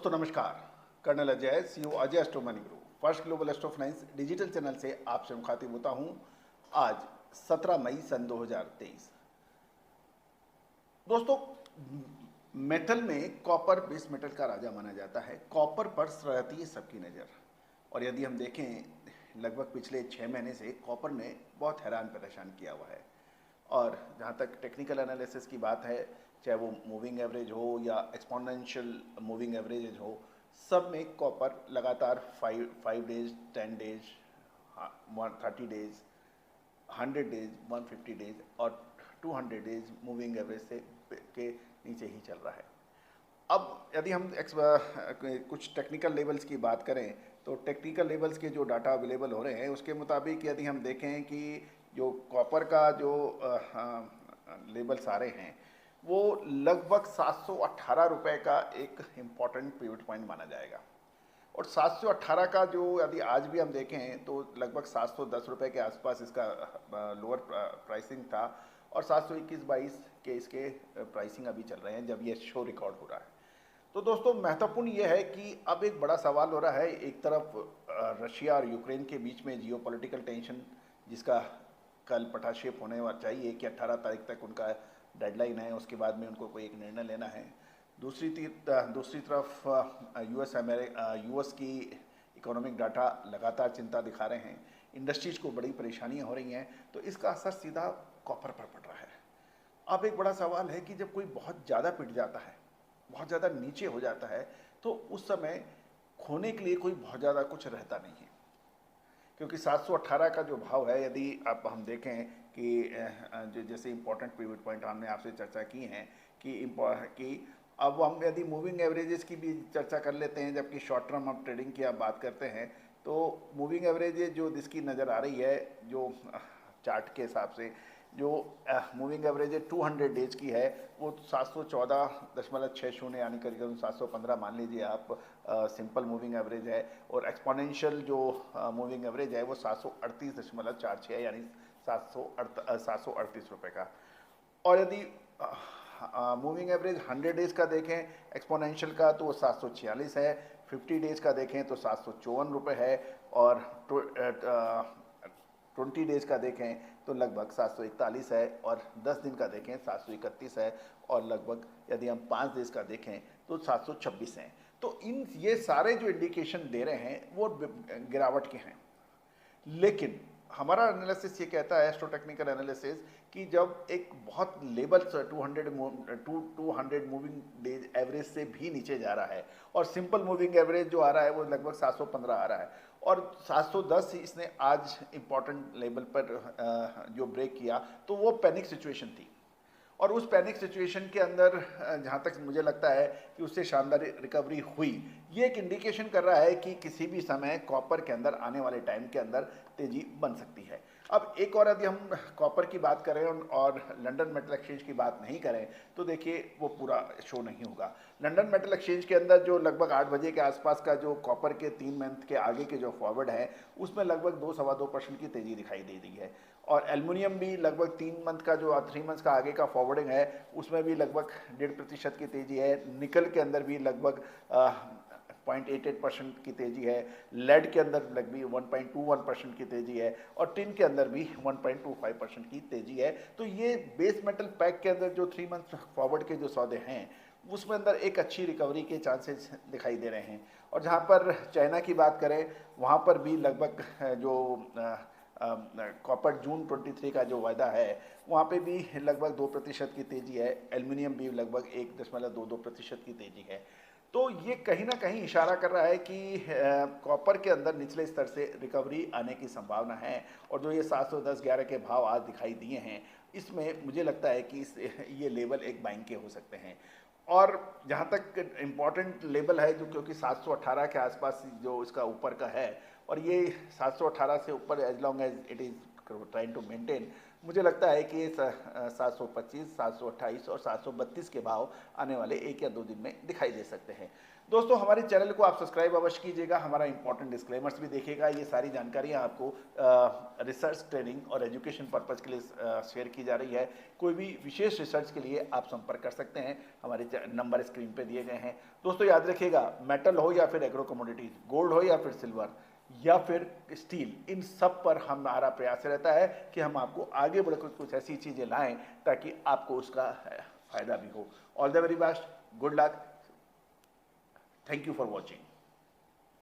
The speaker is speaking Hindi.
दोस्तों नमस्कार। Colonel Ajay, CEO Ajay astro money group, first global astro finance digital channel से आपसे मुखातिब होता हूं। आज 17 मई सन 2023। दोस्तों, मेटल में कॉपर बेस मेटल का राजा माना जाता है। कॉपर पर रहती है सबकी नज़र, और यदि हम देखें लगभग पिछले 6 महीने से कॉपर ने बहुत हैरान परेशान किया हुआ है। और जहाँ तक टेक्निकल एनालिसिस की बात है, चाहे वो मूविंग एवरेज हो या एक्सपोनेंशियल मूविंग एवरेज हो, सब में कॉपर लगातार 5 days, 10 days, 30 days, 100 days, 150 days और 200 डेज मूविंग एवरेज से के नीचे ही चल रहा है। अब यदि हम कुछ टेक्निकल लेवल्स की बात करें, तो टेक्निकल लेवल्स के जो डाटा अवेलेबल हो रहे हैं उसके मुताबिक यदि हम देखें कि जो कॉपर का जो लेवल्स आ रहे हैं वो लगभग 718 रुपये का एक इम्पॉर्टेंट पिवट पॉइंट माना जाएगा। और 718 का जो यदि आज भी हम देखें तो लगभग 710 रुपये के आसपास इसका लोअर प्राइसिंग था, और 721-22 के इसके प्राइसिंग अभी चल रहे हैं जब ये शो रिकॉर्ड हो रहा है। तो दोस्तों, महत्वपूर्ण ये है कि अब एक बड़ा सवाल हो रहा है। एक तरफ रशिया और यूक्रेन के बीच में जियोपॉलिटिकल टेंशन, जिसका कल पटाक्षेप होने चाहिए कि 18 तारीख तक उनका डेडलाइन है, उसके बाद में उनको कोई एक निर्णय लेना है। दूसरी तरफ यूएस की इकोनॉमिक डाटा लगातार चिंता दिखा रहे हैं, इंडस्ट्रीज को बड़ी परेशानियां हो रही हैं, तो इसका असर सीधा कॉपर पर पड़ रहा है। अब एक बड़ा सवाल है कि जब कोई बहुत ज़्यादा पिट जाता है, बहुत ज़्यादा नीचे हो जाता है, तो उस समय खोने के लिए कोई बहुत ज़्यादा कुछ रहता नहीं है। क्योंकि 718 का जो भाव है, यदि आप हम देखें कि जैसे इंपॉर्टेंट पिवट पॉइंट हमने आपसे चर्चा की हैं कि अब हम यदि मूविंग एवरेजेस की भी चर्चा कर लेते हैं, जबकि शॉर्ट टर्म हम ट्रेडिंग की आप बात करते हैं, तो मूविंग एवरेजेस जो जिसकी नज़र आ रही है, जो चार्ट के हिसाब से जो मूविंग एवरेज 200 डेज की है, वो 714.60 यानी करीब 715 मान लीजिए आप, सिंपल मूविंग एवरेज है। और एक्सपोनेंशियल जो मूविंग एवरेज है वो 738.46 यानी 738 रुपये का। और यदि मूविंग एवरेज 100 डेज का देखें एक्सपोनेंशियल का, तो वो 746 है। 50 डेज का देखें तो 754 रुपये है। और 20 डेज का देखें तो लगभग 741 है। और 10 दिन का देखें 731 है। और लगभग यदि हम 5 डेज का देखें तो 726 हैं। तो ये सारे जो इंडिकेशन दे रहे हैं वो गिरावट के हैं। लेकिन हमारा एनालिसिस ये कहता है, एस्ट्रो टेक्निकल एनालिसिस, कि जब एक बहुत लेवल 200 मूविंग डेज एवरेज से भी नीचे जा रहा है, और सिंपल मूविंग एवरेज जो आ रहा है वो लगभग 715 आ रहा है, और 710 इसने आज इंपॉर्टेंट लेवल पर जो ब्रेक किया, तो वो पैनिक सिचुएशन थी। और उस पैनिक सिचुएशन के अंदर जहाँ तक मुझे लगता है कि उससे शानदार रिकवरी हुई। ये एक इंडिकेशन कर रहा है कि किसी भी समय कॉपर के अंदर आने वाले टाइम के अंदर तेजी बन सकती है। अब एक और यदि हम कॉपर की बात करें और लंदन मेटल एक्सचेंज की बात नहीं करें, तो देखिए वो पूरा शो नहीं होगा। लंदन मेटल एक्सचेंज के अंदर जो लगभग 8 बजे के आसपास का जो कॉपर के 3 मंथ के आगे के जो फॉरवर्ड है, उसमें लगभग 2-2.25% की तेजी दिखाई दे रही है। और एल्युमिनियम भी लगभग 3 मंथ का जो 3 मंथ का आगे का फॉरवर्डिंग है, उसमें भी लगभग 1.5% की तेजी है। निकल के अंदर भी लगभग 0.88% की तेजी है। लेड के अंदर लगभग 1.21% की तेजी है। और टिन के अंदर भी 1.25% की तेजी है। तो ये बेस मेटल पैक के अंदर जो 3 मंथ फॉरवर्ड के जो सौदे हैं, उसमें अंदर एक अच्छी रिकवरी के चांसेस दिखाई दे रहे हैं। और जहाँ पर चाइना की बात करें, वहाँ पर भी लगभग जो कॉपर जून 23 का जो वायदा है, वहाँ पे भी लगभग 2% की तेजी है। एल्युमिनियम भी लगभग 1.22% की तेजी है। तो ये कहीं ना कहीं इशारा कर रहा है कि कॉपर के अंदर निचले स्तर से रिकवरी आने की संभावना है। और जो ये 710-11 के भाव आज दिखाई दिए हैं, इसमें मुझे लगता है कि ये लेवल एक बाइंग के हो सकते हैं। और जहाँ तक इम्पॉर्टेंट लेवल है, जो क्योंकि 718 के आसपास जो इसका ऊपर का है, और ये 718 से ऊपर as long as it is trying to maintain, मुझे लगता है कि 725, 728 और 732 के भाव आने वाले 1 या 2 दिन में दिखाई दे सकते हैं। दोस्तों, हमारे चैनल को आप सब्सक्राइब अवश्य कीजिएगा, हमारा इंपॉर्टेंट डिस्क्लेमर्स भी देखिएगा। ये सारी जानकारियाँ आपको रिसर्च, ट्रेनिंग और एजुकेशन पर्पज़ के लिए शेयर की जा रही है। कोई भी विशेष रिसर्च के लिए आप संपर्क कर सकते हैं, हमारे नंबर स्क्रीन पे दिए गए हैं। दोस्तों, याद रखिएगा, मेटल हो या फिर एग्रो कमोडिटीज, गोल्ड हो या फिर सिल्वर या फिर स्टील, इन सब पर हमारा प्रयास रहता है कि हम आपको आगे बढ़कर कुछ ऐसी चीज़ें लाएं ताकि आपको उसका फायदा भी हो। All the very best, good luck, thank you for watching.